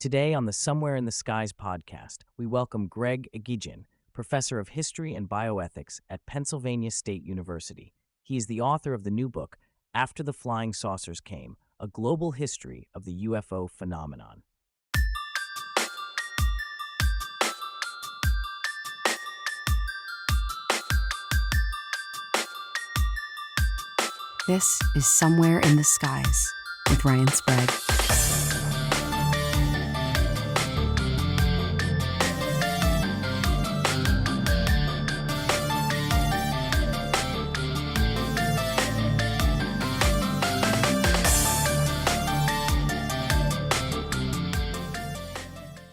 Today on the Somewhere in the Skies podcast, we welcome Greg Eghigian, professor of history and bioethics at Pennsylvania State University. He is the author of the new book, After the Flying Saucers Came, A Global History of the UFO Phenomenon. This is Somewhere in the Skies with Ryan Sprague.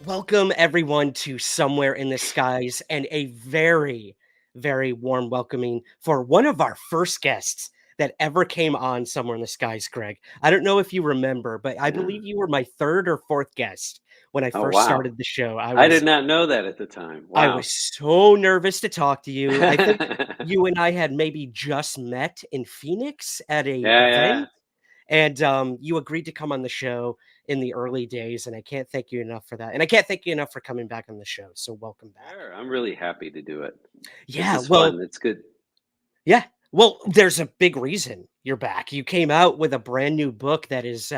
Welcome, everyone, to Somewhere in the Skies, and a very, very warm welcoming for one of our first guests that ever came on Somewhere in the Skies, Greg. I don't know if you remember, but I believe you were my third or fourth guest when I Oh, first wow. started the show. I did not know that at the time. I Wow. was so nervous to talk to you. I think you and I had maybe just met in Phoenix at a Yeah. event. And you agreed to come on the show in the early days, and I can't thank you enough for that. And I can't thank you enough for coming back on the show. So welcome back. Sure. I'm really happy to do it. This Yeah, is fun. It's good. there's a big reason you're back. You came out with a brand new book that is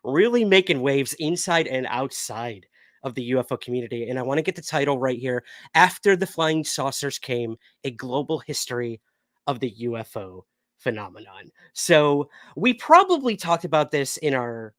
really making waves inside and outside of the UFO community. And I want to get the title right here. After the Flying Saucers Came, A Global History of the UFO Phenomenon. So we probably talked about this in our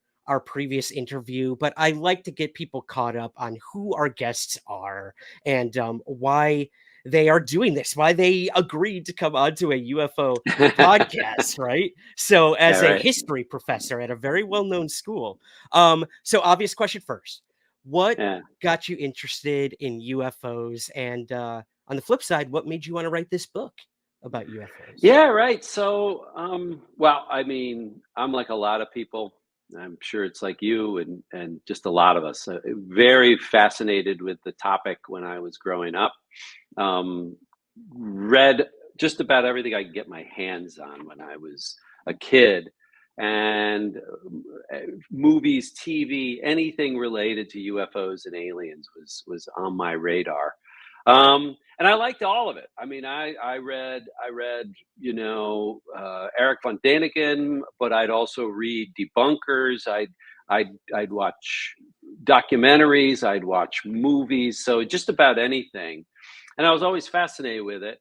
previous interview, but I like to get people caught up on who our guests are and why they are doing this, why they agreed to come onto a UFO podcast, right? So, Yeah, as a right. history professor at a very well-known school, so obvious question first: what Yeah. got you interested in UFOs? And on the flip side, what made you want to write this book about UFOs? Yeah, right. So, well, I mean, I'm like a lot of people. I'm sure it's like you and just a lot of us. Very fascinated with the topic when I was growing up. Um, Read just about everything I could get my hands on when I was a kid, and movies, TV, anything related to UFOs and aliens was on my radar. And I liked all of it. I mean, I read, Eric von Däniken, but I'd also read debunkers. I'd watch documentaries. I'd watch movies. So just about anything, and I was always fascinated with it.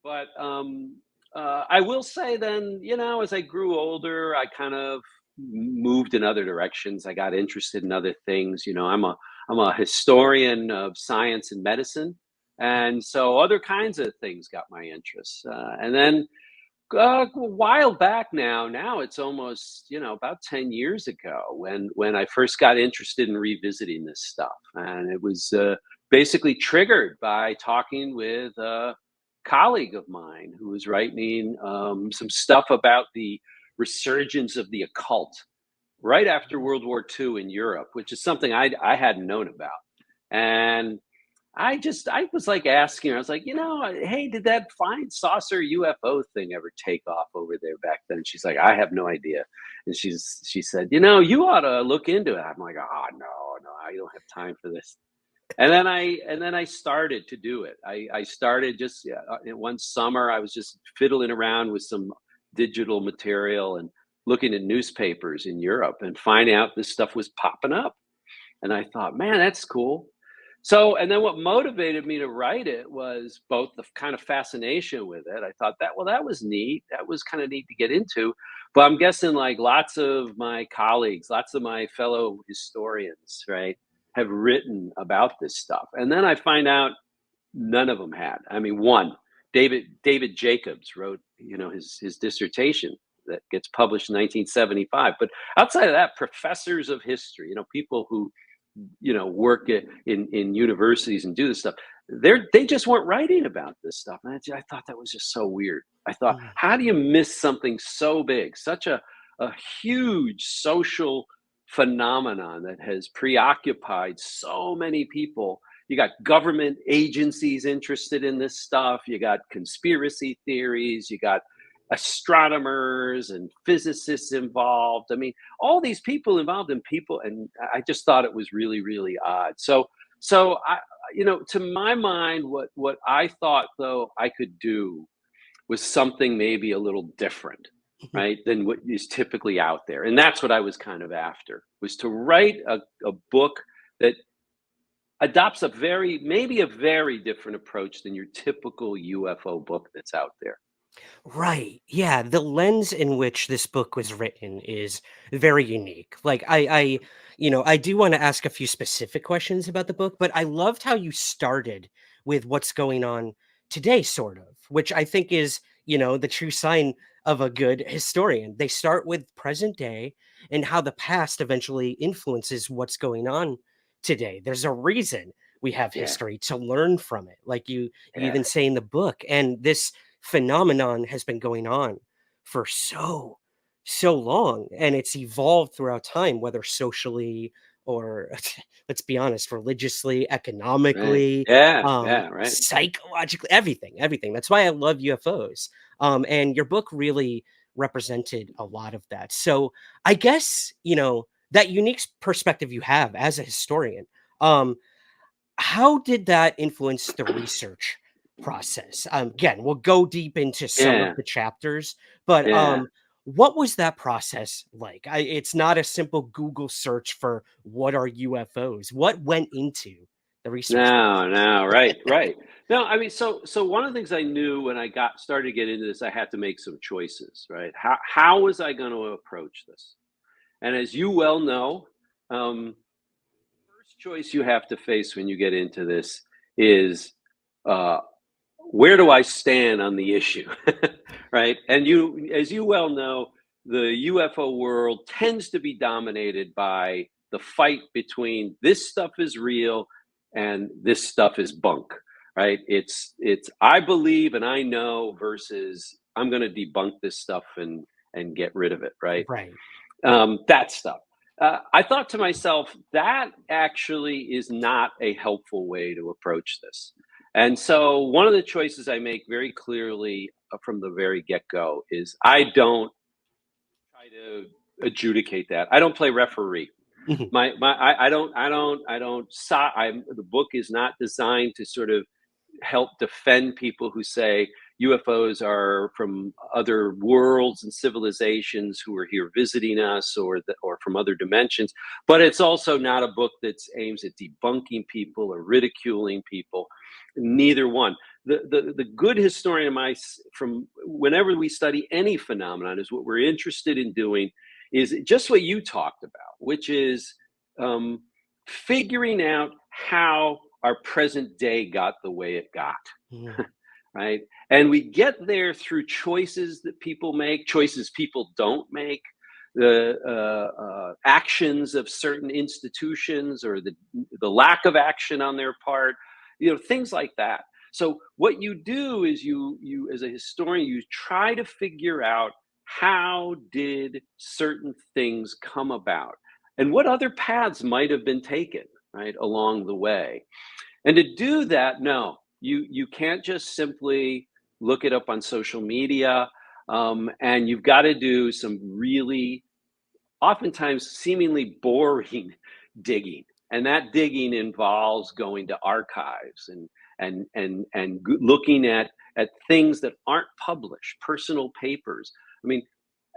But I will say, then, as I grew older, I kind of moved in other directions. I got interested in other things. I'm a historian of science and medicine, and so other kinds of things got my interest. And then a while back now it's almost, about 10 years ago when I first got interested in revisiting this stuff. And it was basically triggered by talking with a colleague of mine who was writing some stuff about the resurgence of the occult right after World War II in Europe, which is something I hadn't known about. And I was like asking her, I was like, hey, did that flying saucer UFO thing ever take off over there back then? She's like, I have no idea. And she said, you ought to look into it. I'm like, oh, no, I don't have time for this. And then I started to do it. I started just one summer. I was just fiddling around with some digital material and looking at newspapers in Europe and finding out this stuff was popping up. And I thought, man, that's cool. So, and then what motivated me to write it was both the kind of fascination with it. I thought that was neat. That was kind of neat to get into. But I'm guessing like lots of my colleagues, lots of my fellow historians, right, have written about this stuff. And then I find out none of them had. I mean, one, David Jacobs wrote, his dissertation that gets published in 1975. But outside of that, professors of history, people who work in universities and do this stuff, they just weren't writing about this stuff. And I thought that was just so weird. I thought, Mm. how do you miss something so big, such a huge social phenomenon that has preoccupied so many people? You got government agencies interested in this stuff. You got conspiracy theories. You got astronomers and physicists involved. I mean, all these people involved in people, and I just thought it was really, really odd. So I, to my mind, what I thought though I could do was something maybe a little different, right, than what is typically out there, and that's what I was kind of after, was to write a book that adopts maybe a very different approach than your typical UFO book that's out there. Right. Yeah, the lens in which this book was written is very unique. Like I do want to ask a few specific questions about the book, but I loved how you started with what's going on today sort of, which I think is, the true sign of a good historian. They start with present day and how the past eventually influences what's going on today. There's a reason we have Yeah, history to learn from it. Like you yeah, even say in the book, and this phenomenon has been going on for so long, and it's evolved throughout time, whether socially or let's be honest, religiously, right, economically, yeah, right. psychologically, everything. That's why I love UFOs. And your book really represented a lot of that. So I guess that unique perspective you have as a historian, um how did that influence the research process? Again, we'll go deep into some of Yeah, the chapters, but yeah. what was that process like? It's not a simple Google search for what are UFOs. What went into the research No, process? no, right, right. No, I mean, so one of the things I knew when I got started to get into this, I had to make some choices, right? How was I going to approach this? And as you well know, first choice you have to face when you get into this is, uh, where do I stand on the issue, right? And as you well know, the UFO world tends to be dominated by the fight between this stuff is real and this stuff is bunk, right? It's I believe and I know versus I'm going to debunk this stuff and get rid of it, right? Right. That stuff. I thought to myself, that actually is not a helpful way to approach this. And so, one of the choices I make very clearly from the very get go is I don't try to adjudicate that. I don't play referee. Mhm. The book is not designed to sort of help defend people who say UFOs are from other worlds and civilizations who are here visiting us, or from other dimensions. But it's also not a book that aims at debunking people or ridiculing people. Neither one. The good historian of from whenever we study any phenomenon is what we're interested in doing is just what you talked about, which is um, figuring out how our present day got the way it got, Mhm. right? And we get there through choices that people make, choices people don't make, the actions of certain institutions, or the lack of action on their part, things like that. So what you do is you as a historian, you try to figure out how did certain things come about and what other paths might have been taken, right, along the way. And to do that, no, you can't just simply look it up on social media, and you've got to do some really, oftentimes seemingly boring digging. And that digging involves going to archives and looking at things that aren't published, personal papers. I mean,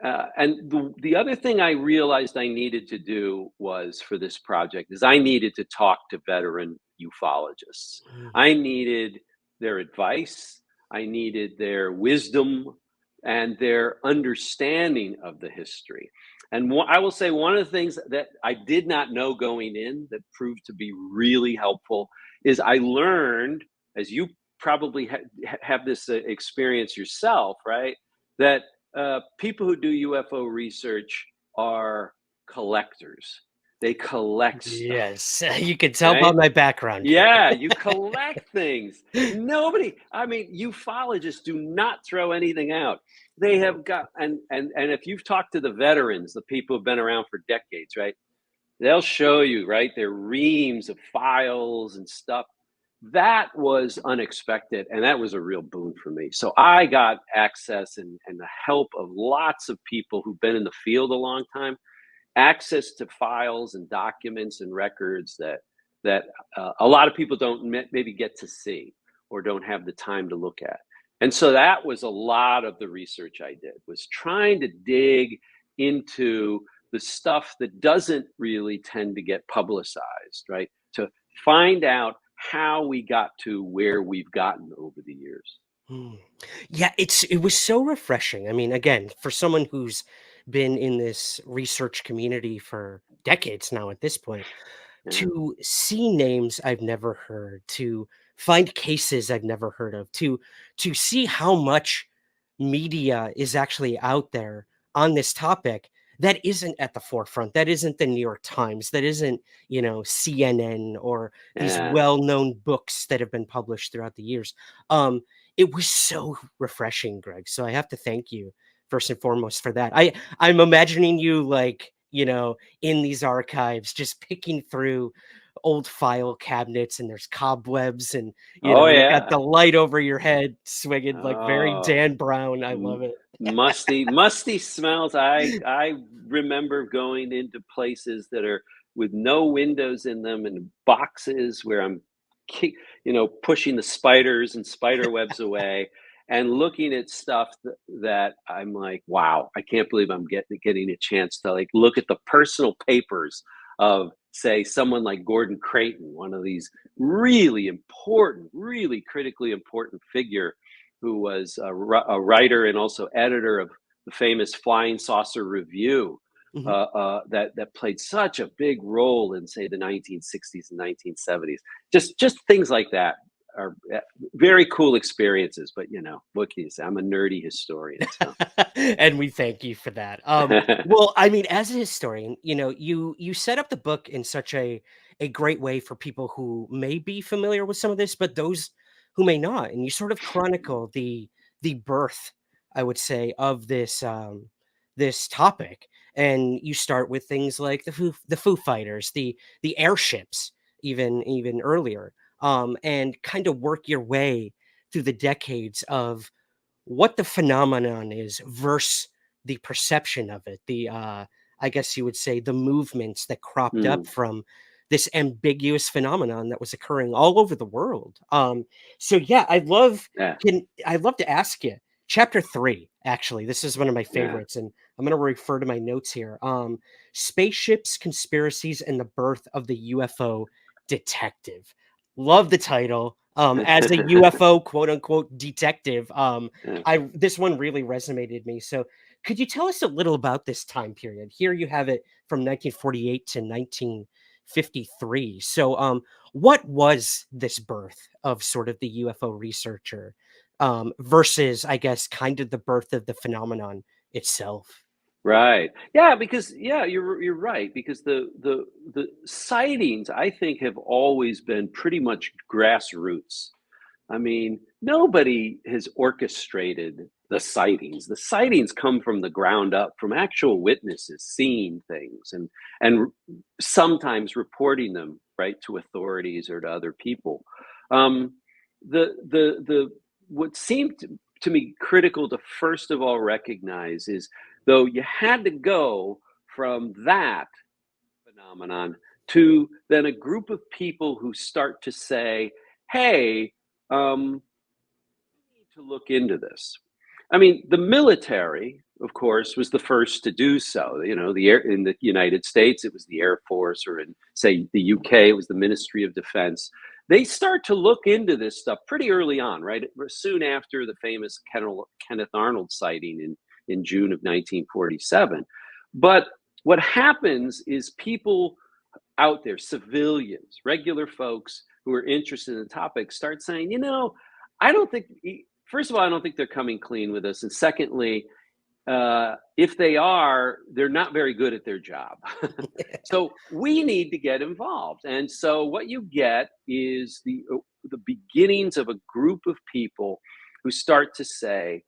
and the other thing I realized I needed to do was, for this project, is I needed to talk to veteran ufologists. Mhm. I needed their advice. I needed their wisdom and their understanding of the history. And I will say, one of the things that I did not know going in that proved to be really helpful is I learned, as you probably have this experience yourself, right? That people who do UFO research are collectors. They collect stuff, Yes, you can tell by right? my background here. Yeah, you collect things. I mean, ufologists do not throw anything out. They have got, and if you've talked to the veterans, the people who've been around for decades, right? They'll show you, right? Their reams of files and stuff. that was unexpected, and that was a real boon for me. So I got access and the help of lots of people who've been in the field a long time, access to files and documents and records that a lot of people don't maybe get to see or don't have the time to look at. And so that was a lot of the research I did, was trying to dig into the stuff that doesn't really tend to get publicized, right? To find out how we got to where we've gotten over the years. Hmm. Yeah, it was so refreshing. I mean, again, for someone who's been in this research community for decades now at this point, Yeah. to see names I've never heard, to find cases I've never heard of, to see how much media is actually out there on this topic that isn't at the forefront, that isn't the New York Times, that isn't, CNN or these Yeah. well-known books that have been published throughout the years. It was so refreshing, Greg. So I have to thank you first and foremost for that. I'm imagining you like, in these archives, just picking through old file cabinets, and there's cobwebs, and Oh you got yeah. the light over your head swinging like very Oh, Dan Brown. I love m- it. musty smells. I remember going into places that are with no windows in them and boxes where I'm pushing the spiders and spider webs away and looking at stuff that I'm like, wow, I can't believe I'm getting a chance to like look at the personal papers of, say, someone like Gordon Creighton, one of these really important, really critically important figure who was a writer and also editor of the famous Flying Saucer Review, Mhm. that played such a big role in, say, the 1960s and 1970s. Just things like that are very cool experiences. But what can you say? I'm a nerdy historian, so. And we thank you for that. Well, I mean, as a historian, you set up the book in such a great way for people who may be familiar with some of this, but those who may not, and you sort of chronicle the birth, I would say, of this topic, and you start with things like the Foo Fighters, the airships, even earlier, and kind of work your way through the decades of what the phenomenon is versus the perception of it, I guess you would say, the movements that cropped up Hmm. from this ambiguous phenomenon that was occurring all over the world. So yeah, Yeah, I'd love to ask you, chapter 3, actually, this is one of my yeah. favorites, and I'm going to refer to my notes here. Spaceships, conspiracies, and the birth of the UFO detective. Love the title. As a UFO quote unquote detective, Yeah. I this one really resonated me. So, could you tell us a little about this time period? Here you have it from 1948 to 1953. So, what was this birth of sort of the UFO researcher, versus, I guess, kind of the birth of the phenomenon itself? Right. Yeah, because you're right, because the sightings, I think, have always been pretty much grassroots. I mean, nobody has orchestrated the sightings. The sightings come from the ground up, from actual witnesses seeing things and sometimes reporting them right to authorities or to other people. Um, the what seemed to me critical to first of all recognize is, though you had to go from that phenomenon to then a group of people who start to say, hey, we need to look into this. I mean, the military, of course, was the first to do so. The air in the United States, it was the Air Force, or in, say, the UK, it was the Ministry of Defense. They start to look into this stuff pretty early on, right? Soon after the famous Kenneth Arnold sighting in June of 1947. But what happens is people out there, civilians, regular folks who are interested in the topic, start saying, I don't think, first of all, I don't think they're coming clean with us. And secondly, if they are, they're not very good at their job. So we need to get involved. And so what you get is the beginnings of a group of people who start to say,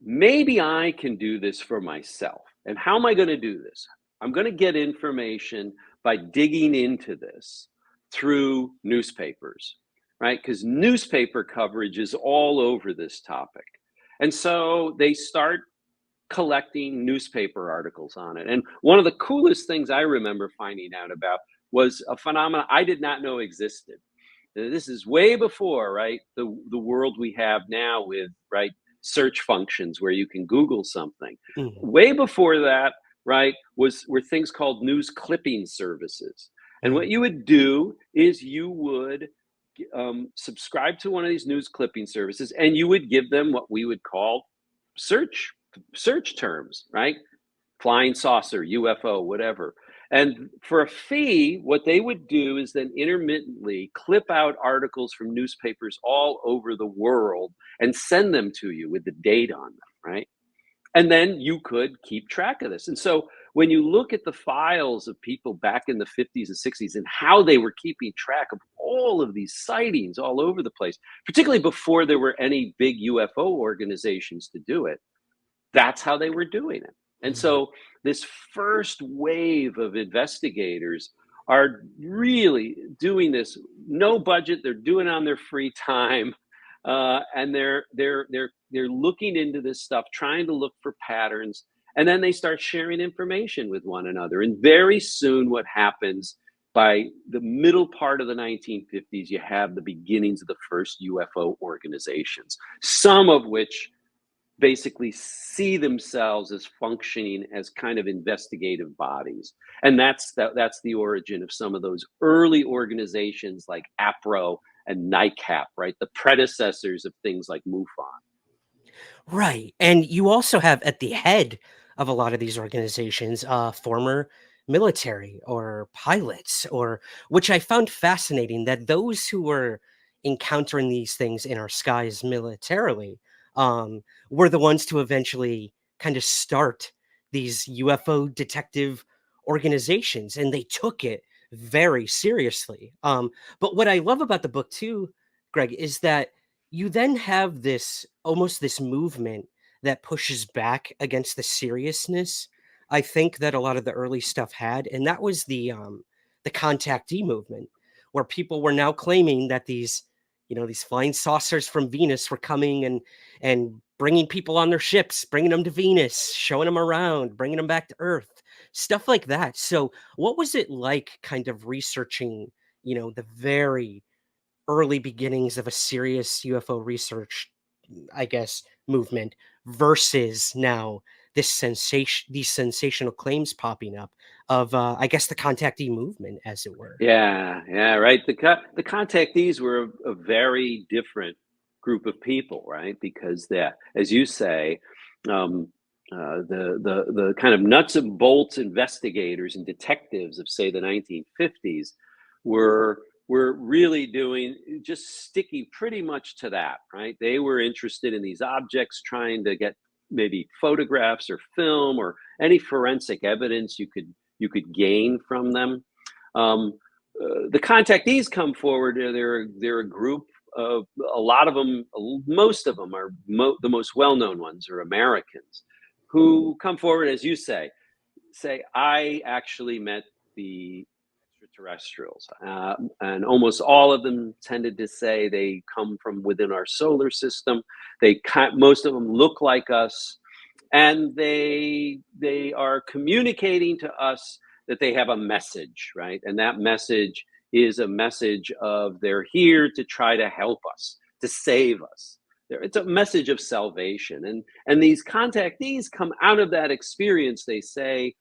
maybe I can do this for myself. And how am I going to do this? I'm going to get information by digging into this through newspapers, right? Because newspaper coverage is all over this topic. And so they start collecting newspaper articles on it. And one of the coolest things I remember finding out about was a phenomenon I did not know existed. This is way before, right, the world we have now with, right, search functions where you can Google something. Mhm. Way before that, right, were things called news clipping services. And what Mhm. you would do is you would subscribe to one of these news clipping services, and you would give them what we would call search terms, right? Flying saucer, UFO, whatever. And for a fee, what they would do is then intermittently clip out articles from newspapers all over the world and send them to you with the date on them, right? And then you could keep track of this. And so when you look at the files of people back in the 50s and 60s and how they were keeping track of all of these sightings all over the place, particularly before there were any big UFO organizations to do it, that's how they were doing it. And Mhm. so this first wave of investigators are really doing this no budget. They're doing it on their free time, and they're looking into this stuff, trying to look for patterns, and then they start sharing information with one another. And very soon, what happens by the middle part of the 1950s, you have the beginnings of the first UFO organizations, some of which basically see themselves as functioning as kind of investigative bodies. And that's the origin of some of those early organizations like APRO and NICAP, right? The predecessors of things like MUFON. Right. And you also have at the head of a lot of these organizations, former military or pilots, or which I found fascinating that those who were encountering these things in our skies militarily were the ones to eventually kind of start these UFO detective organizations, and they took it very seriously. But what I love about the book too, Greg, is that you then have this almost this movement that pushes back against the seriousness I think that a lot of the early stuff had, and that was the contactee movement, where people were now claiming that these, these flying saucers from Venus were coming and bringing people on their ships, bringing them to Venus, showing them around, bringing them back to Earth, stuff like that. So, what was it like, kind of researching, the very early beginnings of a serious UFO research, I guess, movement versus now these sensational claims popping up of, I guess, the contactee movement, as it were. Yeah, right. The contactees were a very different group of people, right? Because as you say, um, the kind of nuts and bolts investigators and detectives of, say, the 1950s were really doing just sticking pretty much to that, right? They were interested in these objects, trying to get maybe photographs or film or any forensic evidence you could gain from them. Um, the contactees come forward. They're a group of a lot of them. Most of them are the most well-known ones are Americans who come forward, as you say, I actually met the extraterrestrials, and almost all of them tended to say they come from within our solar system. Most of them look like us, and they are communicating to us that they have a message, right? And that message is a message of they're here to try to help us, to save us. It's a message of salvation. And these contactees come out of that experience, they say,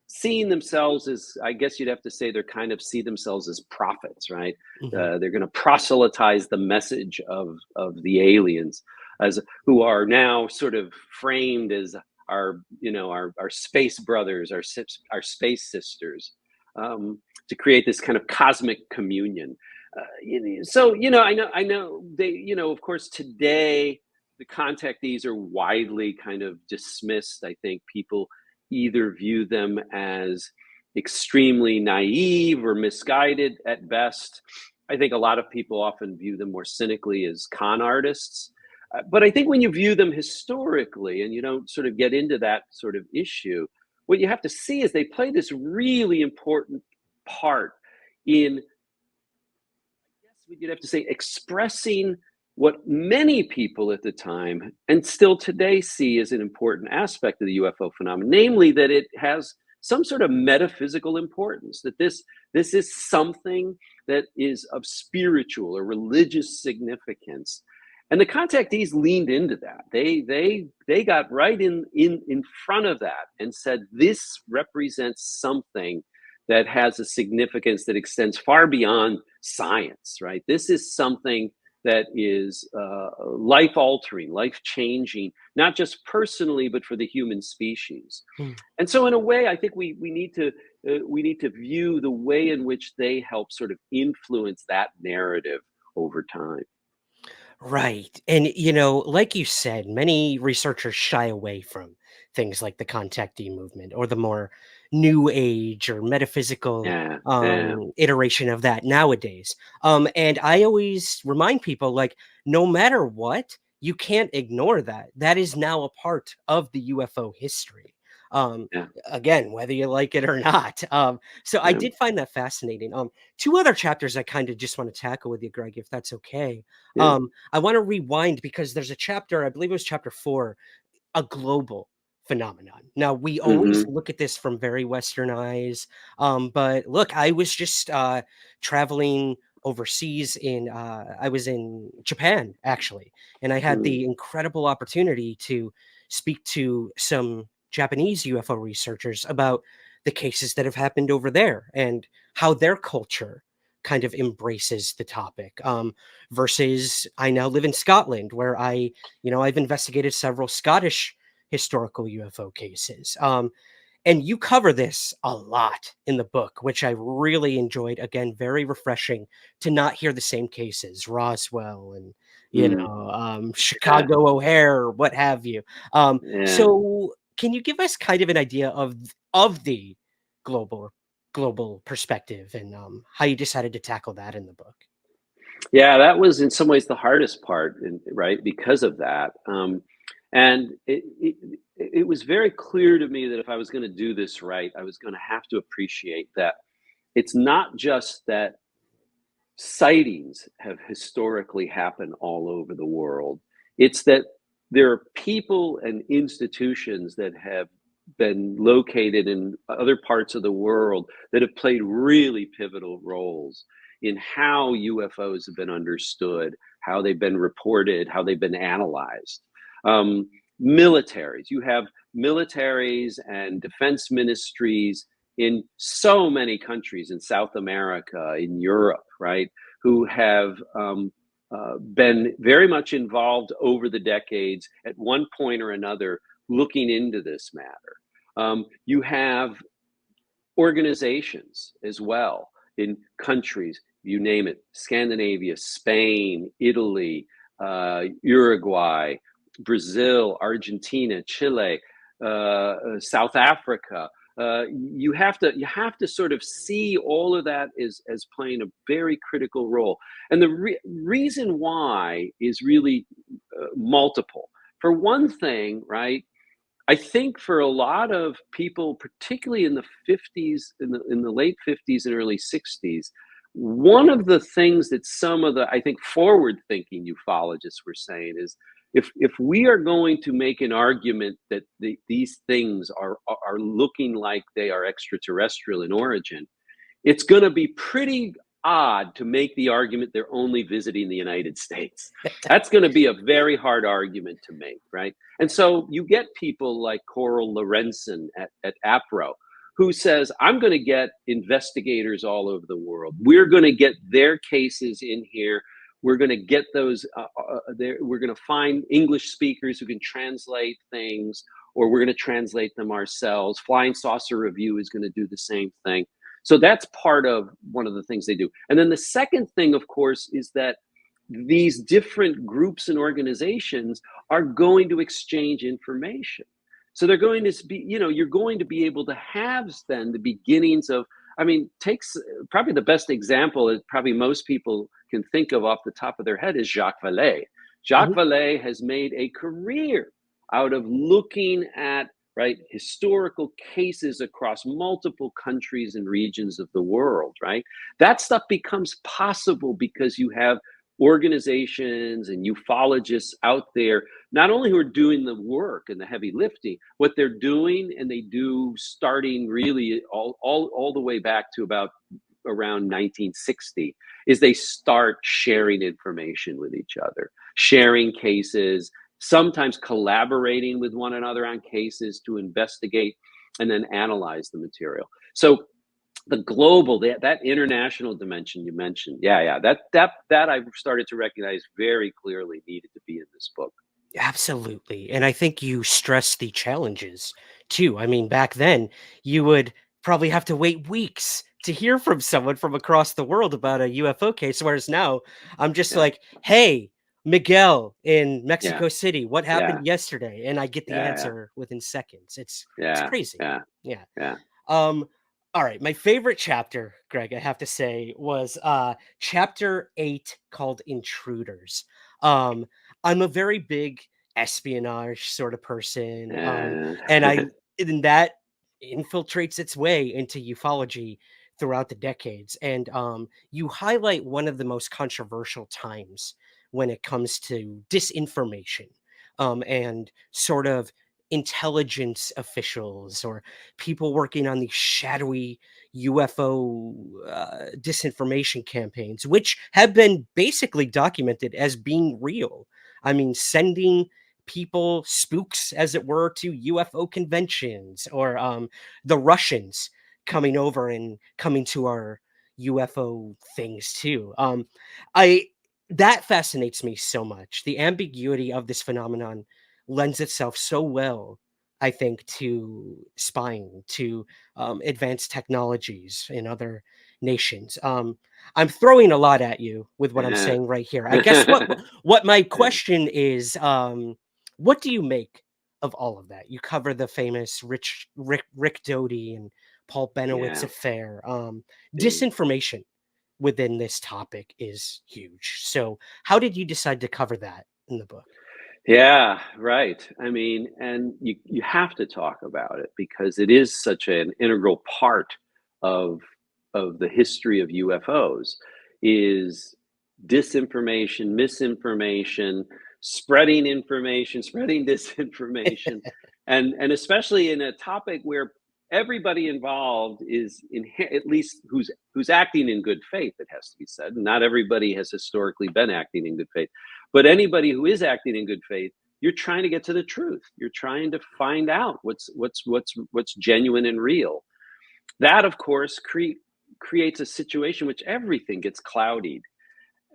seeing themselves as, I guess you'd have to say, they're kind of see themselves as prophets, right? Mhm. They're going to proselytize the message of the aliens, as who are now sort of framed as our space brothers, our space sisters, to create this kind of cosmic communion. So I know they, of course, today the contactees are widely kind of dismissed. I think people either view them as extremely naive or misguided at best. I think a lot of people often view them more cynically as con artists. But I think when you view them historically and you don't sort of get into that sort of issue, what you have to see is they play this really important part in what you'd have to say, expressing what many people at the time and still today see as an important aspect of the UFO phenomenon, namely that it has some sort of metaphysical importance, that this is something that is of spiritual or religious significance. And the contactees leaned into that. They got right in front of that and said, this represents something that has a significance that extends far beyond science, right? This is something that is life-altering, life-changing, not just personally, but for the human species. And so, in a way, I think we need to view the way in which they help sort of influence that narrative over time. Right. And, you know, like you said, many researchers shy away from things like the contactee movement or the more new age or metaphysical Yeah, yeah. iteration of that nowadays. And I always remind people, like, no matter what, you can't ignore that. That is now a part of the UFO history. Um, Yeah, Again, whether you like it or not. So I yeah, did find that fascinating. Two other chapters I kind of just want to tackle with you, Greg, if that's okay. yeah. I want to rewind because there's a chapter, I believe it was chapter 4, a global phenomenon. Now, we always Mm-hmm. look at this from very Western eyes, but look, I was just traveling overseas I was in Japan actually, and I had Mm, the incredible opportunity to speak to some Japanese UFO researchers about the cases that have happened over there and how their culture kind of embraces the topic. Versus I now live in Scotland where I've investigated several Scottish historical UFO cases. And you cover this a lot in the book, which I really enjoyed. Again, very refreshing to not hear the same cases, Roswell and mm, yeah, Chicago O'Hare, what have you. yeah. So, can you give us kind of an idea of the global global perspective and how you decided to tackle that in the book? Yeah, that was in some ways the hardest part, right? Because of that. And it was very clear to me that if I was going to do this right, I was going to have to appreciate that it's not just that sightings have historically happened all over the world, it's that there are people and institutions that have been located in other parts of the world that have played really pivotal roles in how UFOs have been understood, how they've been reported, how they've been analyzed. Um, Militaries, you have militaries and defense ministries in so many countries in South America, in Europe, right, who have been very much involved over the decades at one point or another looking into this matter. You have organizations as well in countries, you name it, Scandinavia, Spain, Italy, Uruguay, Brazil, Argentina, Chile, South Africa. You have to sort of see all of that as playing a very critical role, and the reason why is really multiple. For one thing, right, I think for a lot of people, particularly in the 50s, in the late 50s and early 60s, one of the things that some of the, I think, forward-thinking ufologists were saying is, if we are going to make an argument that these things are looking like they are extraterrestrial in origin, it's going to be pretty odd to make the argument they're only visiting the United States. That's going to be a very hard argument to make, right? And so you get people like Coral Lorenzen at APRO, who says, I'm going to get investigators all over the world. We're going to get their cases in here. We're going to get those there. We're going to find English speakers who can translate things, or we're going to translate them ourselves. Flying Saucer Review is going to do the same thing. So that's part of one of the things they do. And then the second thing, of course, is that these different groups and organizations are going to exchange information. So they're going to be, you're going to be able to have then the beginnings of, takes probably the best example that probably most people can think of off the top of their head is Jacques Vallée. Jacques Mhm. Vallée has made a career out of looking at right? Historical cases across multiple countries and regions of the world, right? That stuff becomes possible because you have organizations and ufologists out there, not only who are doing the work and the heavy lifting, what they're doing, and they do starting really all the way back to about around 1960, is they start sharing information with each other, sharing cases, sometimes collaborating with one another on cases to investigate and then analyze the material. So the global, that international dimension you mentioned, that I've started to recognize very clearly needed to be in this book. Absolutely. And I think you stress the challenges too. I mean, back then, you would probably have to wait weeks to hear from someone from across the world about a UFO case. Whereas now, I'm just Yeah, like, hey, Miguel in yeah, Mexico City, what yeah, happened yesterday? And I get the yeah, answer within seconds. It's yeah, crazy. yeah, Yeah. yeah, Um, all right, my favorite chapter, Greg, I have to say, was chapter 8 called Intruders. Um, I'm a very big espionage sort of person. yeah, And that infiltrates its way into ufology throughout the decades. And you highlight one of the most controversial times when it comes to disinformation, and sort of intelligence officials or people working on these shadowy UFO disinformation campaigns, which have been basically documented as being real. I mean, sending people, spooks, as it were, to UFO conventions, or the Russians coming over and coming to our UFO things too. I That fascinates me so much. The ambiguity of this phenomenon lends itself so well, I think, to spying, to advanced technologies in other nations. I'm throwing a lot at you with what I'm yeah. saying right here. I guess what my question is, what do you make of all of that? You cover the famous Rick Doty and Paul Benowitz Yeah. affair. Mm. Disinformation within this topic is huge. So, how did you decide to cover that in the book? Yeah, right. I mean, and you have to talk about it because it is such an integral part of the history of UFOs is disinformation, misinformation, spreading information, spreading disinformation, and especially in a topic where everybody involved is at least who's acting in good faith. It has to be said. Not everybody has historically been acting in good faith, but anybody who is acting in good faith, you're trying to get to the truth. You're trying to find out what's genuine and real. That, of course, creates a situation which everything gets clouded.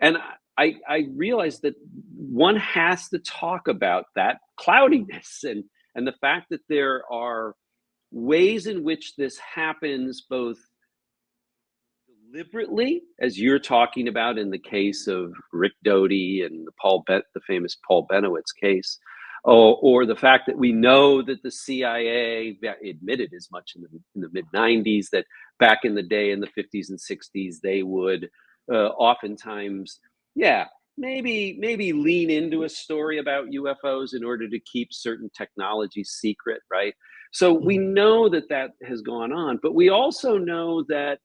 And I realized that one has to talk about that cloudiness and the fact that there are ways in which this happens both deliberately, as you're talking about in the case of Rick Doty and the famous Paul Benowitz case, or the fact that we know that the CIA admitted as much in the mid 90s that back in the day in the 50s and 60s they would oftentimes, yeah, maybe lean into a story about UFOs in order to keep certain technologies secret, right? So we Mhm. know that has gone on, but we also know that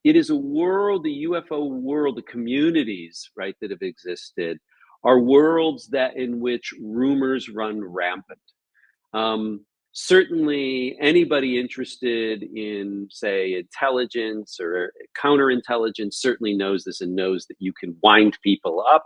it is a world, the UFO world, the communities, right, that have existed are worlds that in which rumors run rampant. Certainly, anybody interested in, say, intelligence or counterintelligence certainly knows this and knows that you can wind people up.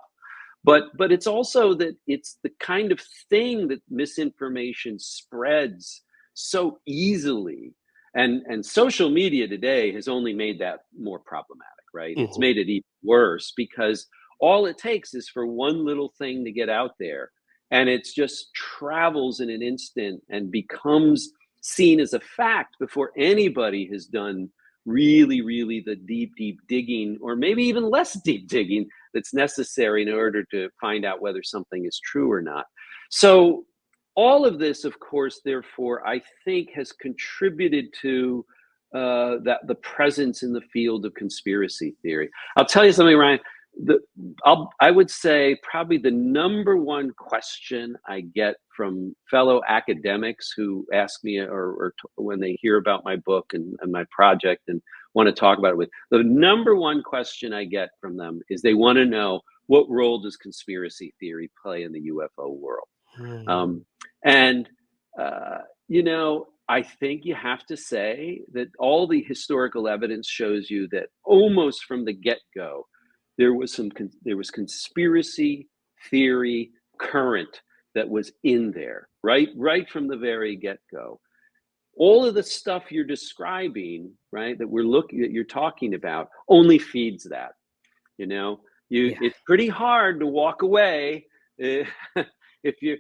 But it's also that it's the kind of thing that misinformation spreads so easily, and social media today has only made that more problematic, right? It's Mhm. made it even worse because all it takes is for one little thing to get out there, and it's just travels in an instant and becomes seen as a fact before anybody has done really the deep digging, or maybe even less deep digging, that's necessary in order to find out whether something is true or not. So all of this, of course, therefore, I think has contributed to that the presence in the field of conspiracy theory. I'll tell you something, Ryan. the I would say probably the number one question I get from fellow academics who ask me when they hear about my book and my project and want to talk about it with, the number one question I get from them is they want to know, what role does conspiracy theory play in the UFO world? Hmm. Um, and you know, I think you have to say that all the historical evidence shows you that almost from the get-go, there was conspiracy theory current that was in there, right from the very get-go. All of the stuff you're describing, right, that you're talking about, only feeds that. You know, Yeah. it's pretty hard to walk away if you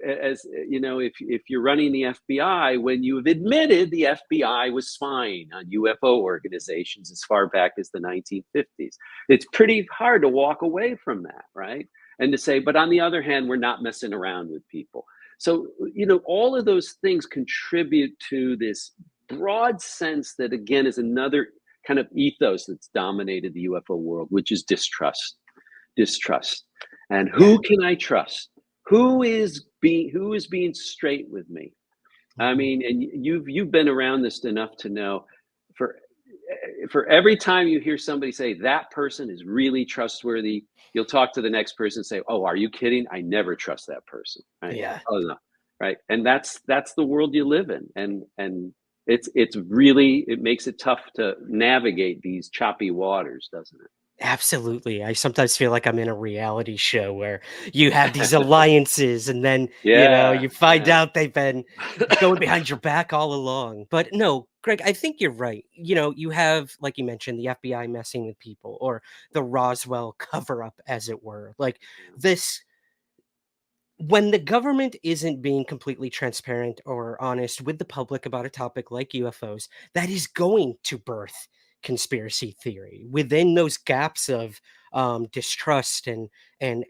as you know, if you're running the FBI when you've admitted the FBI was spying on UFO organizations as far back as the 1950s. It's pretty hard to walk away from that, right? And to say, but on the other hand, we're not messing around with people. So, you know, all of those things contribute to this broad sense that, again, is another kind of ethos that's dominated the UFO world, which is distrust. And Yeah. who can I trust? Who is being straight with me? I Mhm. mean, and you've been around this enough to know, for every time you hear somebody say that person is really trustworthy, you'll talk to the next person and say, "Oh, are you kidding? I never trust that person." Right? Yeah. Oh no, right? And that's the world you live in, and it's really, it makes it tough to navigate these choppy waters, doesn't Absolutely. I sometimes feel like I'm in a reality show where you have these it? alliances and then, Yeah, you find yeah. out they've been going behind your back all along. But no, Greg, I think you're right. You have, like you mentioned, the FBI messing with people or the Roswell cover up, as it were. Like this, when the government isn't being completely transparent or honest with the public about a topic like UFOs, that is going to birth conspiracy theory within those gaps of distrust and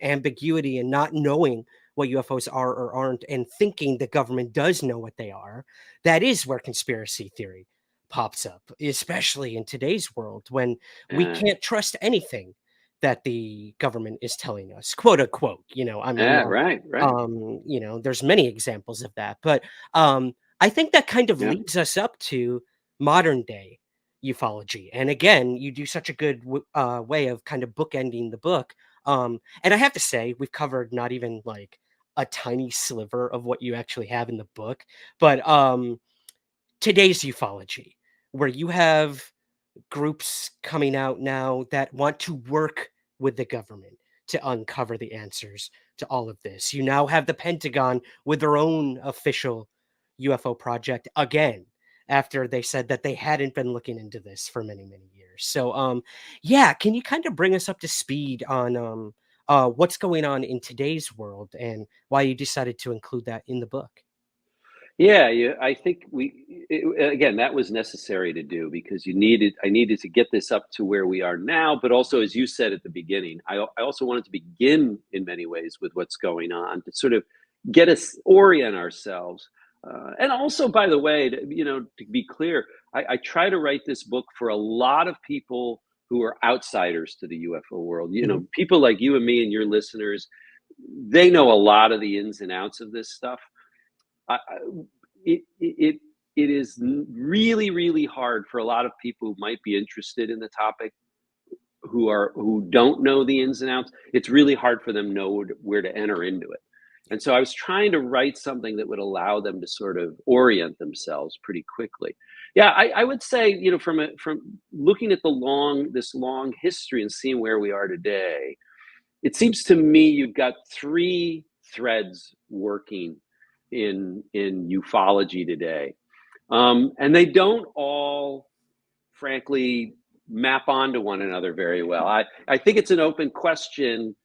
ambiguity and not knowing what UFOs are or aren't and thinking the government does know what they are. That is where conspiracy theory pops up, especially in today's world when we Yeah, can't trust anything that the government is telling us, quote unquote. I'm yeah, not right, right. there's many examples of that, but I think that kind of Yeah, leads us up to modern day ufology. And again, you do such a good way of kind of bookending the book. And I have to say, we've covered not even like a tiny sliver of what you actually have in the book, but today's ufology, where you have groups coming out now that want to work with the government to uncover the answers to all of this. You now have the Pentagon with their own official UFO project again, after they said that they hadn't been looking into this for many, many years. So yeah, can you kind of bring us up to speed on what's going on in today's world and why you decided to include that in the book? yeah, yeah. I think again, that was necessary to do because I needed to get this up to where we are now, but also, as you said at the beginning, I also wanted to begin in many ways with what's going on to sort of get us orient ourselves. And also, by the way, to be clear, I try to write this book for a lot of people who are outsiders to the UFO world. Mhm. People like you and me and your listeners, they know a lot of the ins and outs of this stuff. It is really, really hard for a lot of people who might be interested in the topic, who don't know the ins and outs. It's really hard for them to know where to enter into it. And so I was trying to write something that would allow them to sort of orient themselves pretty quickly. Yeah, I would say, from looking at this long history and seeing where we are today, it seems to me you've got three threads working in ufology today, and they don't all, frankly, map onto one another very well. I think it's an open question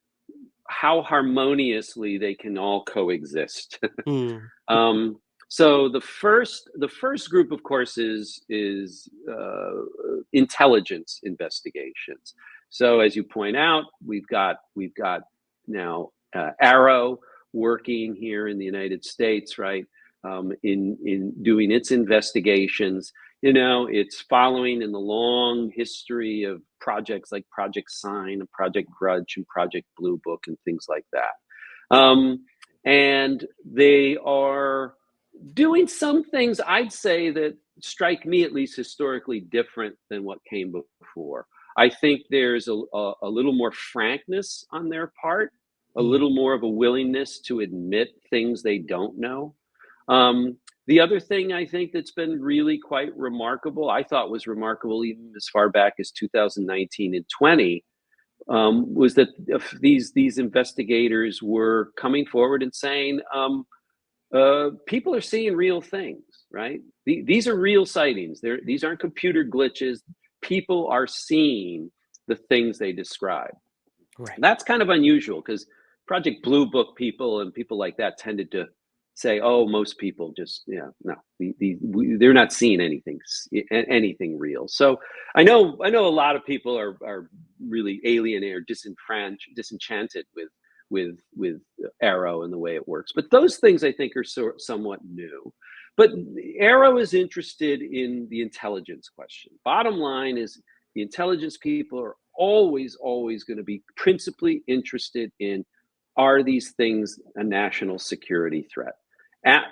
how harmoniously they can all coexist. Mm. um, so the first group, of course, is intelligence investigations. So as you point out, we've got now Arrow working here in the United States, right? In doing its investigations, it's following in the long history of projects like Project Sign and Project Grudge and Project Blue Book and things like that. And they are doing some things, I'd say, that strike me at least historically different than what came before. I think there's a little more frankness on their part, a little more of a willingness to admit things they don't know. The other thing I think that's been really quite remarkable, I thought was remarkable even as far back as 2019 and 20, was that these investigators were coming forward and saying, people are seeing real things, right? These are real sightings. These aren't computer glitches. People are seeing the things they describe. Right. That's kind of unusual because Project Blue Book people and people like that tended to say, "Oh, most people just, no, they're not seeing anything real." So I know a lot of people are really alienated or disenchanted with Arrow and the way it works. But those things I think are somewhat new. But Arrow is interested in the intelligence question. Bottom line is the intelligence people are always going to be principally interested in, are these things a national security threat?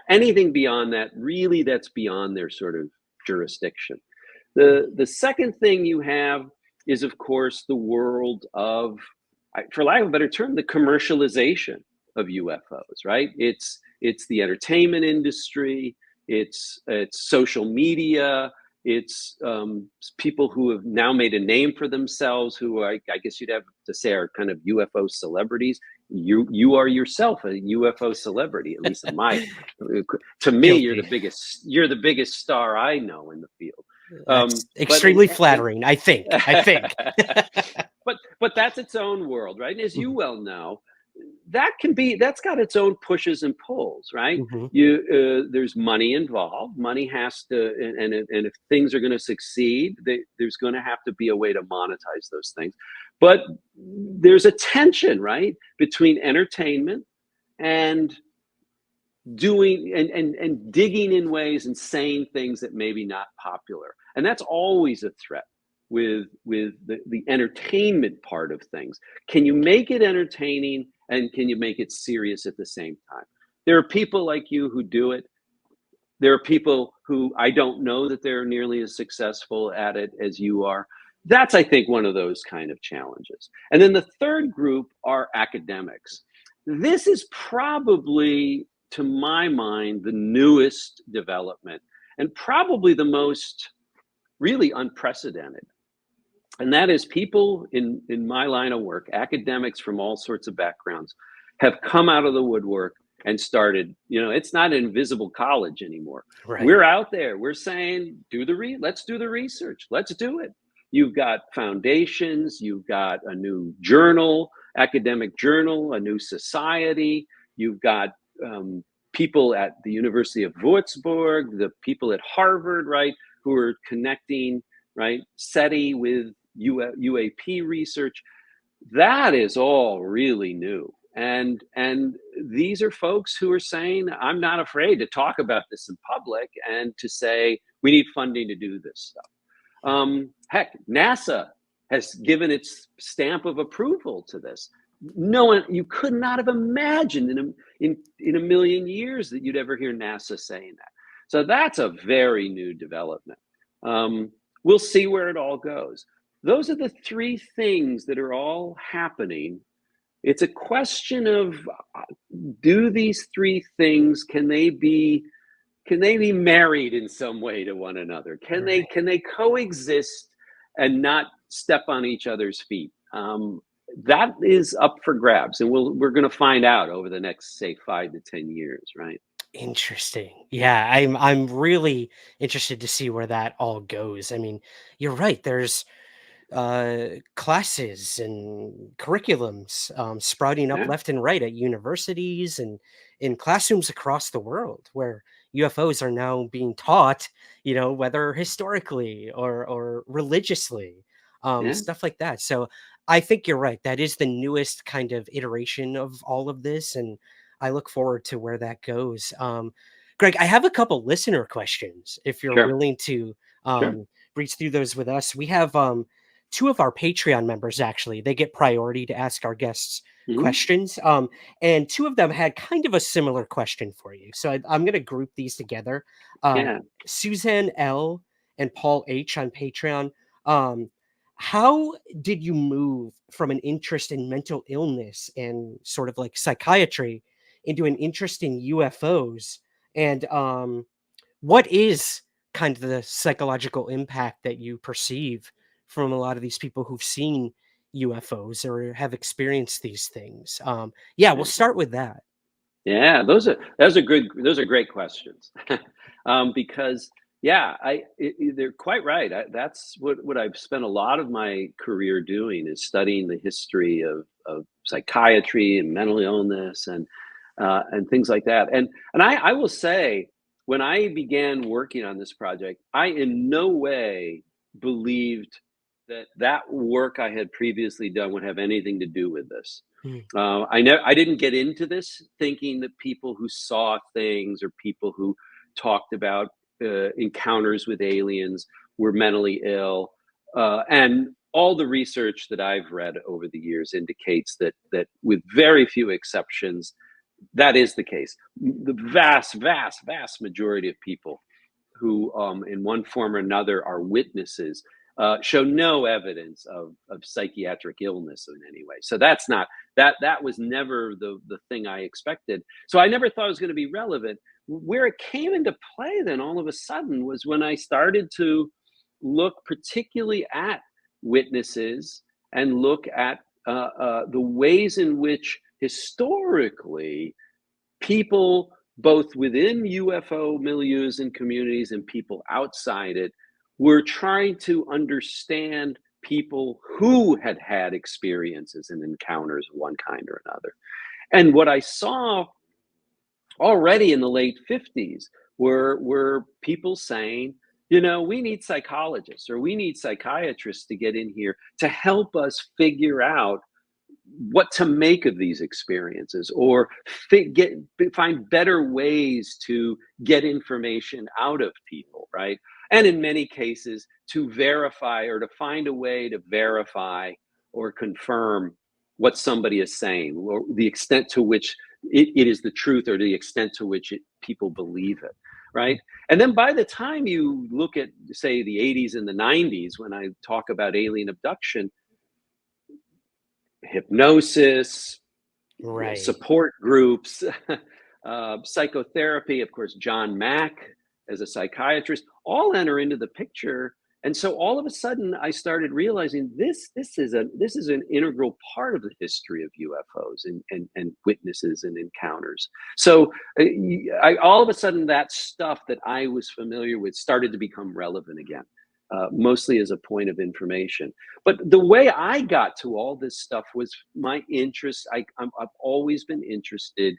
Anything beyond that, really, that's beyond their sort of jurisdiction. The second thing you have is, of course, the world of, for lack of a better term, the commercialization of UFOs, right? It's the entertainment industry, it's social media, it's people who have now made a name for themselves, who I guess you'd have to say are kind of UFO celebrities. You are yourself a UFO celebrity, at least in my. To me, Guilty. you're the biggest star I know in the field. That's extremely flattering, I think. But that's its own world, right? And as you well know, that's got its own pushes and pulls, right? There's money involved. Money has to, and if things are going to succeed, there's going to have to be a way to monetize those things. But there's a tension, right, between entertainment and doing and digging in ways and saying things that maybe not popular, and that's always a threat with the entertainment part of things. Can you make it entertaining and can you make it serious at the same time? There are people like you who do it. There are people who I don't know that they're nearly as successful at it as you are. That's, I think, one of those kind of challenges. And then the third group are academics. This is probably, to my mind, the newest development and probably the most really unprecedented. And that is people in my line of work, academics from all sorts of backgrounds, have come out of the woodwork and started, it's not an invisible college anymore. Right. We're out there. We're saying, let's do the research. Let's do it. You've got foundations. You've got a new journal, academic journal, a new society. You've got people at the University of Würzburg, the people at Harvard, right, who are connecting, right, SETI with UAP research. That is all really new. And these are folks who are saying, I'm not afraid to talk about this in public and to say, we need funding to do this stuff. Heck, NASA has given its stamp of approval to this. No one, you could not have imagined in a million years that you'd ever hear NASA saying that. So that's a very new development. We'll see where it all goes. Those are the three things that are all happening. It's a question of, do these three things, can they be married in some way to one another? Can they coexist and not step on each other's feet? That is up for grabs, and we're going to find out over the next, say, 5 to 10 years, right? Interesting. Yeah, I'm really interested to see where that all goes. I mean, you're right. There's classes and curriculums sprouting up left and right at universities and in classrooms across the world where UFOs are now being taught, whether historically or religiously, stuff like that. So I think you're right. That is the newest kind of iteration of all of this, and I look forward to where that goes. Greg, I have a couple listener questions if you're Sure. willing to Sure. reach through those with us. We have two of our Patreon members, actually, they get priority to ask our guests Mhm. questions. And two of them had kind of a similar question for you. So I'm going to group these together. Yeah. Suzanne L. and Paul H. on Patreon. Um, how did you move from an interest in mental illness and sort of like psychiatry into an interest in UFOs? And what is kind of the psychological impact that you perceive from a lot of these people who've seen UFOs or have experienced these things? Yeah, we'll start with that. Yeah, those are great questions. Because yeah, they're quite right. That's what I've spent a lot of my career doing, is studying the history of psychiatry and mental illness and things like that. And I will say, when I began working on this project, I in no way believed that work I had previously done would have anything to do with this. Mm, I didn't get into this thinking that people who saw things or people who talked about encounters with aliens were mentally ill. And all the research that I've read over the years indicates that with very few exceptions, that is the case. The vast majority of people who, in one form or another, are witnesses, show no evidence of psychiatric illness in any way. So that's not that was never the thing I expected. So I never thought it was going to be relevant. Where it came into play then all of a sudden was when I started to look particularly at witnesses and look at the ways in which historically people both within UFO milieus and communities and people outside it were trying to understand people who had had experiences and encounters of one kind or another. And what I saw already in the late 50s were people saying, we need psychologists or we need psychiatrists to get in here to help us figure out what to make of these experiences, or find better ways to get information out of people, right? And in many cases, to verify or to find a way to verify or confirm what somebody is saying, or the extent to which it is the truth, or the extent to which people believe it, right? And then by the time you look at, say, the 80s and the 90s, when I talk about alien abduction, hypnosis, right. support groups, psychotherapy, of course, John Mack as a psychiatrist, all enter into the picture. And so all of a sudden, I started realizing this is an integral part of the history of UFOs and witnesses and encounters. So all of a sudden, that stuff that I was familiar with started to become relevant again. Mostly as a point of information. But the way I got to all this stuff was my interest. I've always been interested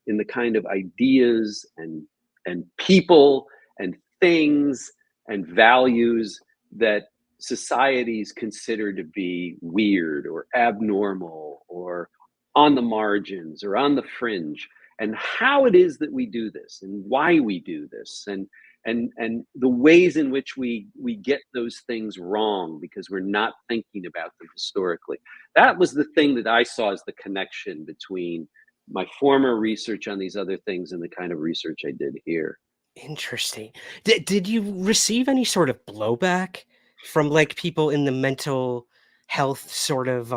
in the kind of ideas and people and things and values that societies consider to be weird or abnormal or on the margins or on the fringe, and how it is that we do this and why we do this, and the ways in which we get those things wrong because we're not thinking about them historically. That was the thing that I saw as the connection between my former research on these other things and the kind of research I did here. Interesting. Did you receive any sort of blowback from like people in the mental health sort of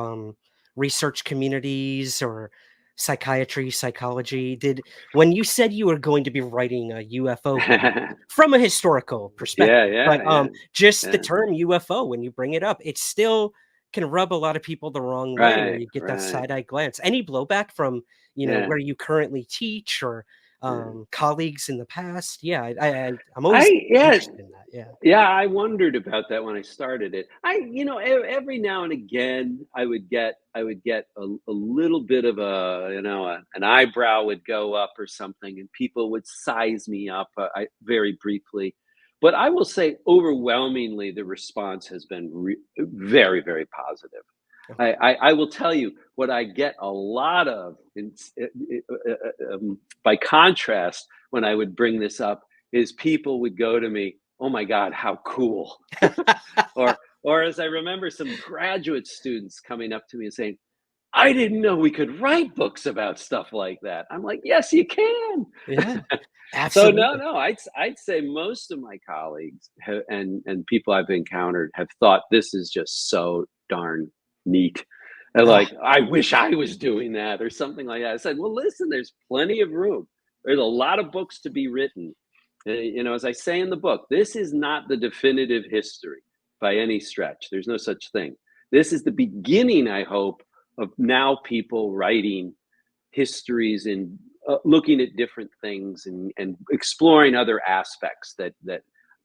research communities or psychiatry, psychology? Did when you said you were going to be writing a UFO book from a historical Yeah, perspective, but yeah, yeah, just the yeah. term UFO, when you bring it up, it still can rub a lot of people the wrong way, or Right, you get that right. side eye glance. Any blowback from Yeah, where you currently teach or yeah. colleagues in the past? Yeah, I'm always I yeah, interested in that. Yeah. Yeah, I wondered about that when I started it. Every now and again, I would get a little bit of an eyebrow would go up or something, and people would size me up, very briefly. But I will say, overwhelmingly, the response has been very, very positive. Okay. I will tell you what I get a lot of, by contrast, when I would bring this up, is people would go to me, "Oh my God, how cool!" or Or as I remember some graduate students coming up to me and saying, I didn't know we could write books about stuff like that. I'm like, yes, you can. Yeah, So no, absolutely. no, I'd say most of my colleagues and people I've encountered have thought this is just so darn neat. And Ah, like, I wish I was doing that or something like that. I said, well, listen, there's plenty of room. There's a lot of books to be written. You know, as I say in the book, this is not the definitive history by any stretch. There's no such thing. This is the beginning, I hope, of now people writing histories and looking at different things and exploring other aspects that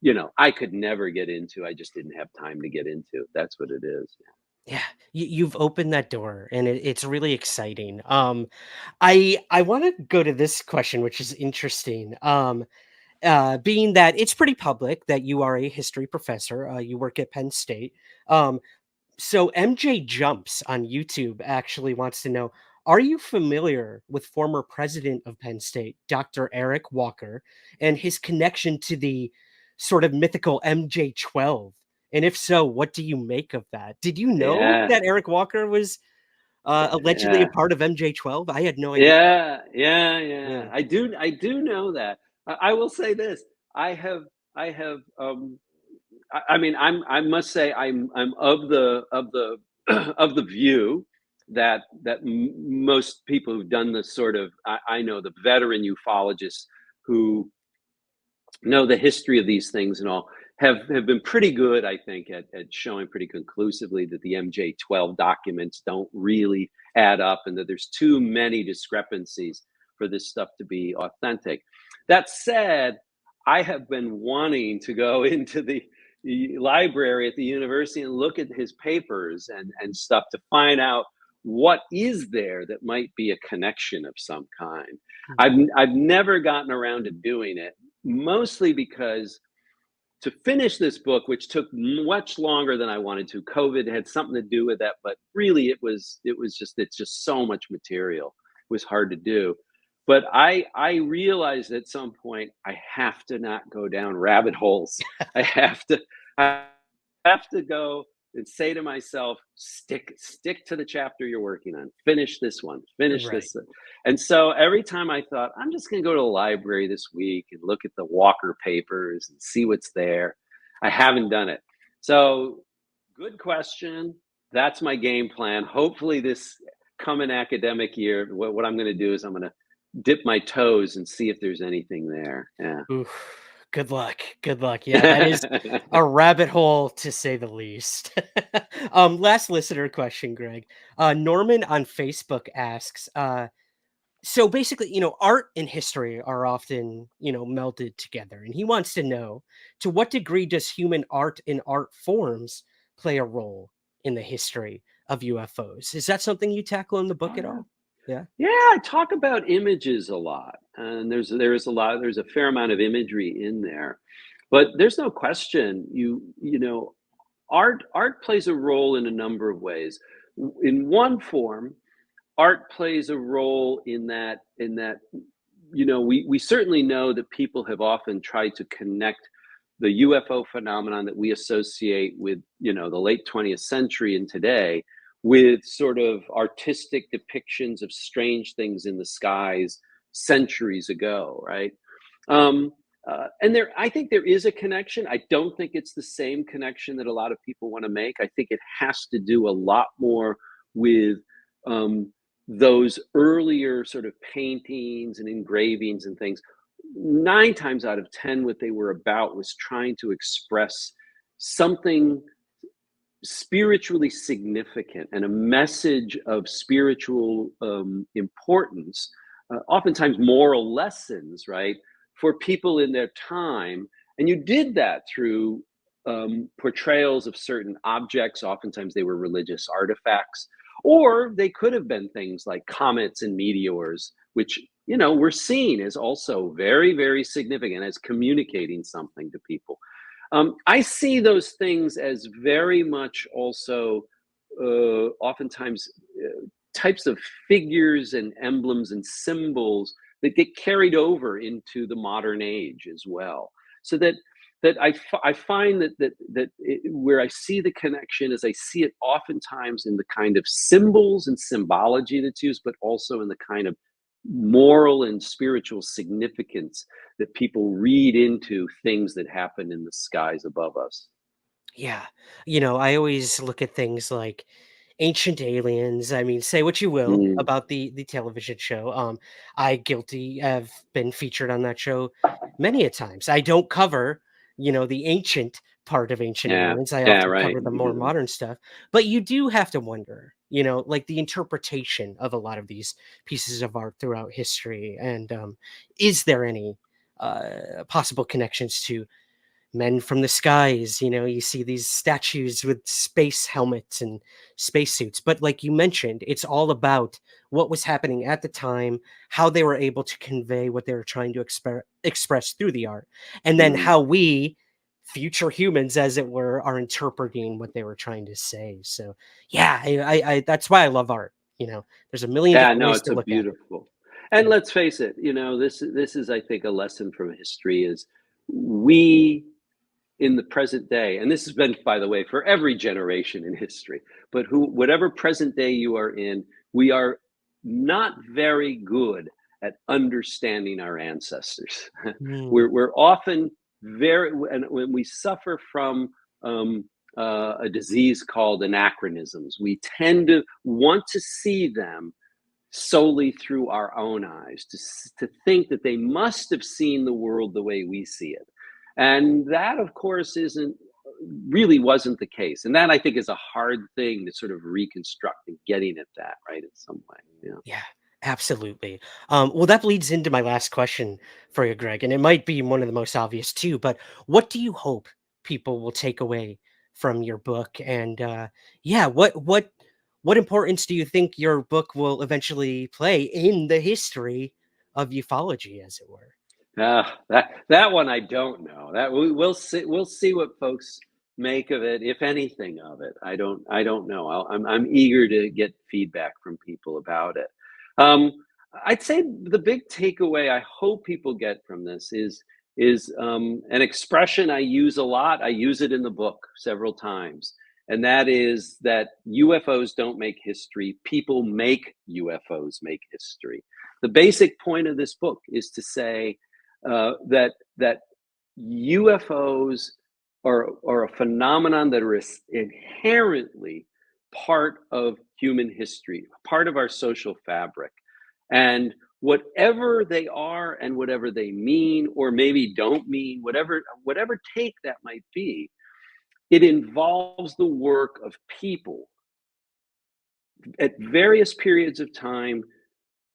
you know I could never get into. I just didn't have time to get into. That's what it is. yeah, you've opened that door, and it's really exciting. I want to go to this question, which is interesting. Being that it's pretty public that you are a history professor, you work at Penn State. Um, So MJ Jumps on YouTube actually wants to know, are you familiar with former president of Penn State, Dr. Eric Walker, and his connection to the sort of mythical MJ-12? And if so, what do you make of that? Did you know Yeah, that Eric Walker was allegedly a yeah, part of MJ-12? I had no idea. yeah, yeah, yeah. Yeah. I do know that. I will say this. I have, I have. I mean, I must say, I'm of the of the view that most people who've done this sort of, I know the veteran ufologists who know the history of these things and all have been pretty good, I think, at showing pretty conclusively that the MJ-12 documents don't really add up and that there's too many discrepancies for this stuff to be authentic. That said, I have been wanting to go into the library at the university and look at his papers and stuff to find out what is there that might be a connection of some kind. I've never gotten around to doing it, mostly because to finish this book, which took much longer than I wanted to, COVID had something to do with that, but really it's just so much material. It was hard to do. But I realized at some point I have to not go down rabbit holes. I have to go and say to myself, stick to the chapter you're working on. Finish this one. Finish Right. this. And so every time I thought, I'm just going to go to the library this week and look at the Walker papers and see what's there, I haven't done it. So, good question. That's my game plan. Hopefully, this coming academic year, what I'm going to do is I'm going to dip my toes and see if there's anything there. Yeah. Oof. Good luck. Good luck. Yeah, that is a rabbit hole to say the least. Last listener question, Greg. Norman on Facebook asks, so basically, art and history are often, melded together. And he wants to know, to what degree does human art and art forms play a role in the history of UFOs? Is that something you tackle in the book Oh, at yeah. all? Yeah. Yeah, I talk about images a lot, and there's a fair amount of imagery in there, but there's no question you know art plays a role in a number of ways. In one form, art plays a role in that we certainly know that people have often tried to connect the UFO phenomenon that we associate with the late 20th century and today with sort of artistic depictions of strange things in the skies centuries ago, right? And I think there is a connection. I don't think it's the same connection that a lot of people want to make. I think it has to do a lot more with those earlier sort of paintings and engravings and things. 9 times out of 10, what they were about was trying to express something spiritually significant and a message of spiritual importance, oftentimes moral lessons, right, for people in their time. And you did that through portrayals of certain objects. Oftentimes they were religious artifacts, or they could have been things like comets and meteors, which were seen as also very, very significant as communicating something to people. I see those things as very much also oftentimes types of figures and emblems and symbols that get carried over into the modern age as well. So that I find where I see the connection is I see it oftentimes in the kind of symbols and symbology that's used, but also in the kind of moral and spiritual significance that people read into things that happen in the skies above us. Yeah. I always look at things like Ancient Aliens. I mean, say what you will Mm, about the television show. I guilty have been featured on that show many a times. I don't cover, the ancient part of Ancient yeah, Aliens. I yeah, often right. cover the You more do. modern stuff. But you do have to wonder, like the interpretation of a lot of these pieces of art throughout history. And is there any possible connections to Men from the Skies? You see these statues with space helmets and spacesuits. But like you mentioned, it's all about what was happening at the time, how they were able to convey what they were trying to express through the art, and then Mhm. how we, future humans, as it were, are interpreting what they were trying to say. So, yeah, that's why I love art. There's a million Yeah, different no, ways it's to a look at it. beautiful. And Yeah. let's face it, this is I think a lesson from history is we in the present day, and this has been, by the way, for every generation in history, but whatever present day you are in, we are not very good at understanding our ancestors. Mm, we're often very, and when we suffer from um, a disease called anachronisms, we tend to want to see them solely through our own eyes, to think that they must have seen the world the way we see it. And that, of course, isn't really wasn't the case. And that I think is a hard thing to sort of reconstruct and getting at that, right, in some way. Yeah. yeah, absolutely. Well, that leads into my last question for you, Greg, and it might be one of the most obvious too. But what do you hope people will take away from your book? And yeah, what importance do you think your book will eventually play in the history of ufology, as it were? That one I don't know. That we'll see. We'll see what folks make of it, if anything of it. I don't know. I'm eager to get feedback from people about it. Um, I'd say the big takeaway I hope people get from this is an expression I use a lot. I use it in the book several times, and that is that UFOs don't make history. People make UFOs make history. The basic point of this book is to say that UFOs are a phenomenon that are inherently part of human history, part of our social fabric, and whatever they are and whatever they mean or maybe don't mean, whatever take that might be, it involves the work of people at various periods of time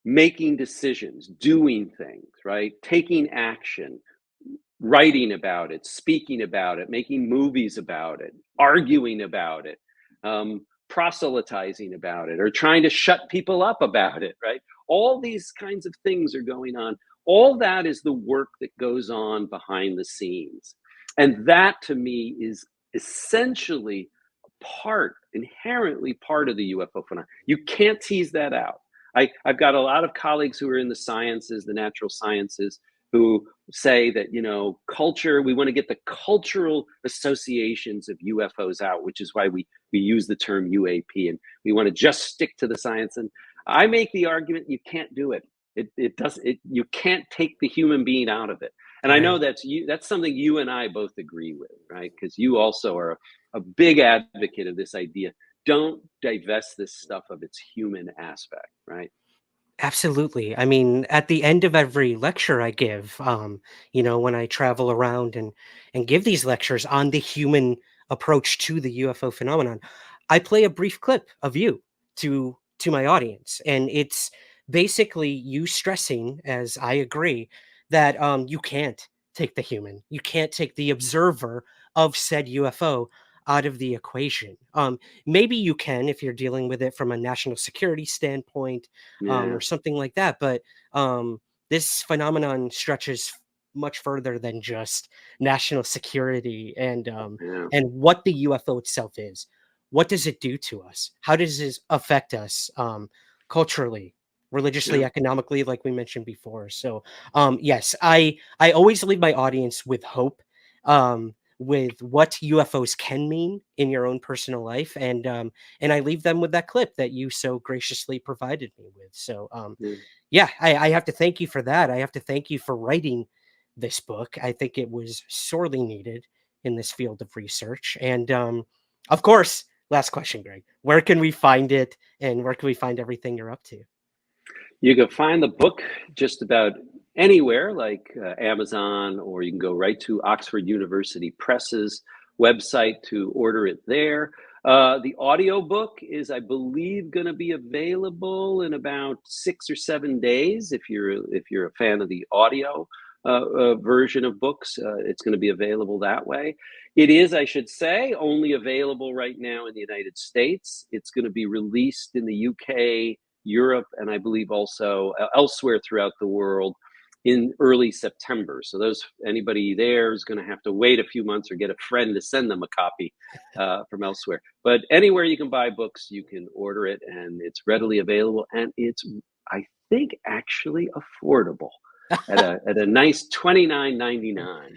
making decisions, doing things, right? Taking action, writing about it, speaking about it, making movies about it, arguing about it, proselytizing about it, or trying to shut people up about it, right? All these kinds of things are going on. All that is the work that goes on behind the scenes. And that to me is essentially inherently part of the UFO phenomenon. You can't tease that out. I've got a lot of colleagues who are in the sciences, the natural sciences, who say that culture, we want to get the cultural associations of UFOs out, which is why we use the term UAP, and we want to just stick to the science. And I make the argument you can't do it. You can't take the human being out of it. And I know Right. that's something you and I both agree with, right? Because you also are a big advocate of this idea. Don't divest this stuff of its human aspect, right? Absolutely. I mean, at the end of every lecture I give, when I travel around and give these lectures on the human approach to the UFO phenomenon, I play a brief clip of you to my audience, and it's basically you stressing, as I agree, that you can't take the human, you can't take the observer of said UFO out of the equation. Maybe you can if you're dealing with it from a national security standpoint, Yeah, or something like that. But this phenomenon stretches much further than just national security yeah, and what the UFO itself is. What does it do to us? How does this affect us culturally, religiously, yeah. economically, like we mentioned before? So yes, I always leave my audience with hope. with what UFOs can mean in your own personal life, and I leave them with that clip that you so graciously provided me with. So Yeah. yeah, I have to thank you for that. I have to thank you for writing this book. I think it was sorely needed in this field of research. And of course, last question, Greg, where can we find it, and where can we find everything you're up to? You can find the book just about anywhere, like Amazon, or you can go right to Oxford University Press's website to order it there. The audio book is, I believe, going to be available in about 6 or 7 days. If you're a fan of the audio version of books, it's going to be available that way. It is, I should say, only available right now in the United States. It's going to be released in the UK, Europe, and I believe also elsewhere throughout the world in early September. So anybody there is going to have to wait a few months or get a friend to send them a copy from elsewhere. But anywhere you can buy books, you can order it, and it's readily available, and it's, I think, actually affordable at a nice $29.99.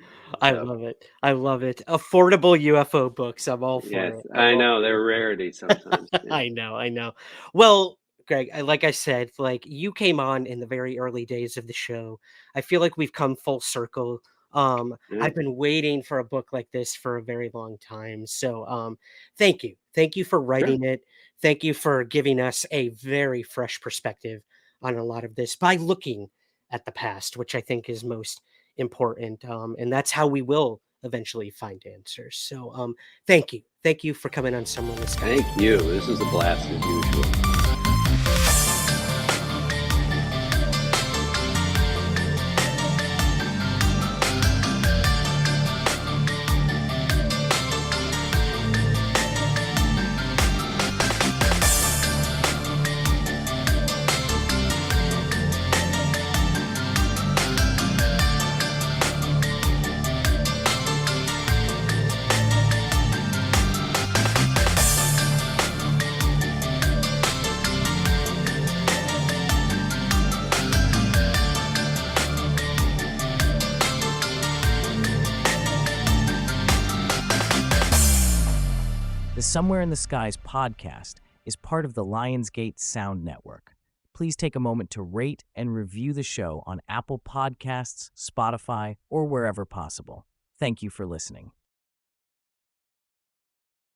I So love it. I love it. Affordable UFO books. I'm all for yes, it. I'm I all know for they're a it. rarity sometimes. Yeah. I know, I know. Well, Greg, like I said, like you came on in the very early days of the show. I feel like we've come full circle. Yeah. I've been waiting for a book like this for a very long time. So, thank you. Thank you for Sure. writing it. Thank you for giving us a very fresh perspective on a lot of this by looking at the past, which I think is most important. And that's how we will eventually find answers. So, thank you. Thank you for coming on Somewhere in the Skies. Thank you. This is a blast as usual. The Somewhere in the Skies podcast is part of the LIONSGATE Sound Network. Please take a moment to rate and review the show on Apple Podcasts, Spotify, or wherever possible. Thank you for listening.